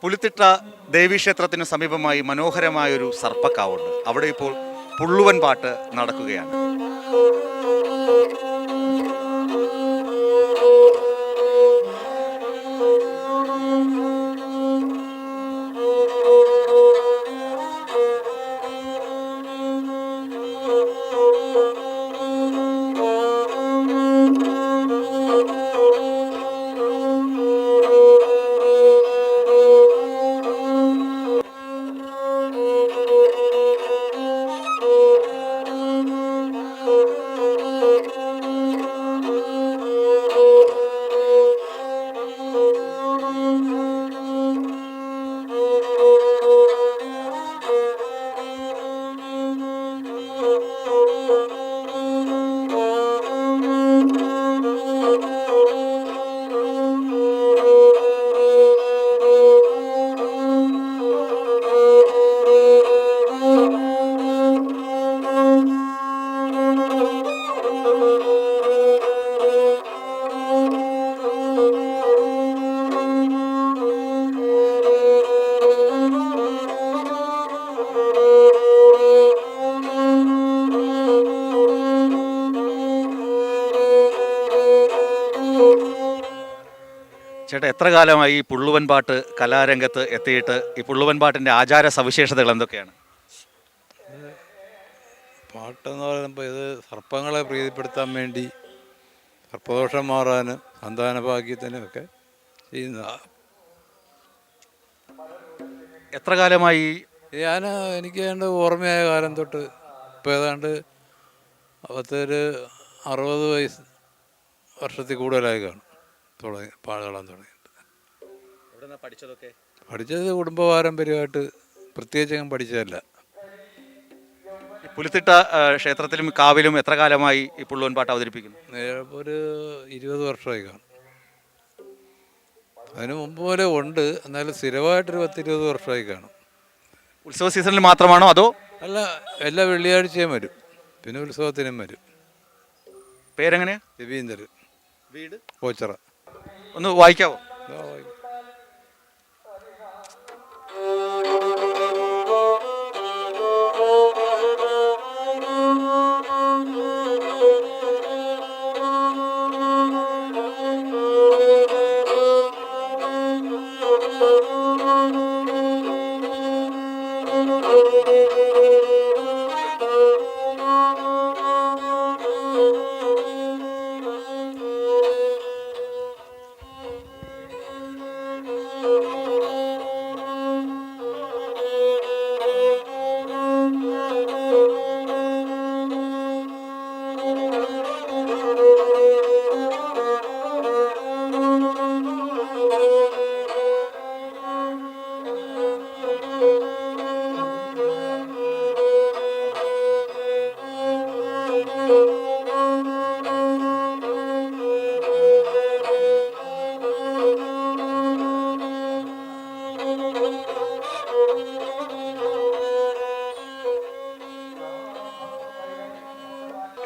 പുലിത്തിട്ട ദേവീക്ഷേത്രത്തിന് സമീപമായി മനോഹരമായൊരു സർപ്പക്കാവുണ്ട്. അവിടെ ഇപ്പോൾ പുള്ളുവൻ പാട്ട് നടക്കുകയാണ്. ചേട്ടാ, എത്ര കാലമായി ഈ പുള്ളുവൻ പാട്ട് കലാരംഗത്ത് എത്തിയിട്ട്? ഈ പുള്ളുവൻ പാട്ടിൻ്റെ ആചാര സവിശേഷതകൾ എന്തൊക്കെയാണ്? പാട്ടെന്ന് പറയുമ്പോൾ ഇത് സർപ്പങ്ങളെ പ്രീതിപ്പെടുത്താൻ വേണ്ടി, സർപ്പദോഷം മാറാനും സന്താന ഭാഗ്യത്തിനും ഒക്കെ ചെയ്യുന്നതാണ്. എത്ര കാലമായി? എനിക്ക് ഏതാണ്ട് ഓർമ്മയായ കാലം തൊട്ട് ഇപ്പോൾ ഏതാണ്ട് 60 വർഷത്തിൽ കൂടുതലായി കാണും പാടുകളാൻ തുടങ്ങിയിട്ട്. പഠിച്ചത് കുടുംബ പാരമ്പര്യമായിട്ട് പ്രത്യേകിച്ച് പഠിച്ചതല്ല. പുലിത്തിട്ട ക്ഷേത്രത്തിലും കാവിലും എത്ര കാലമായി ഈ പുള്ളുവൻ പാട്ട് അവതരിപ്പിക്കുന്നു? ഒരു 20 വർഷമായി കാണും. അതിന് മുമ്പ് പോലെ ഉണ്ട്, എന്നാലും സ്ഥിരമായിട്ടൊരു 10-20 വർഷമായി കാണും. ഉത്സവ സീസണിൽ മാത്രമാണോ അതോ? അല്ല, എല്ലാ വെള്ളിയാഴ്ചയും വരും, പിന്നെ ഉത്സവത്തിനും വരും. പേരെങ്ങനെയാ? രവീന്ദ്രൻ. വീട്? കോച്ചറ. ഒന്ന് വായിക്കാവോ?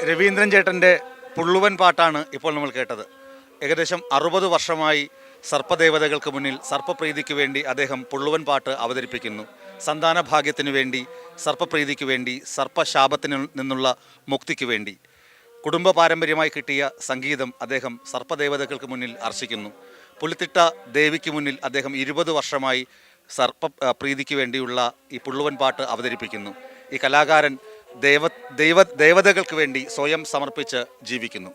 രവീന്ദ്രൻ ചേട്ടൻ്റെ പുള്ളുവൻ പാട്ടാണ് ഇപ്പോൾ നമ്മൾ കേട്ടത്. ഏകദേശം 60 വർഷമായി സർപ്പദേവതകൾക്ക് മുന്നിൽ സർപ്പപ്രീതിക്ക് വേണ്ടി അദ്ദേഹം പുള്ളുവൻ പാട്ട് അവതരിപ്പിക്കുന്നു. സന്താന ഭാഗ്യത്തിനു വേണ്ടി, സർപ്പപ്രീതിക്ക് വേണ്ടി, സർപ്പശാപത്തിന് നിന്നുള്ള മുക്തിക്ക് വേണ്ടി കുടുംബ പാരമ്പര്യമായി കിട്ടിയ സംഗീതം അദ്ദേഹം സർപ്പദേവതകൾക്ക് മുന്നിൽ അർച്ചിക്കുന്നു. പുലിത്തിട്ട ദേവിക്ക് മുന്നിൽ അദ്ദേഹം 20 വർഷമായി സർപ്പപ്രീതിക്ക് വേണ്ടിയുള്ള ഈ പുള്ളുവൻ പാട്ട് അവതരിപ്പിക്കുന്നു. ഈ കലാകാരൻ ദേവതകൾക്ക് വേണ്ടി സ്വയം സമർപ്പിച്ച് ജീവിക്കുന്നു.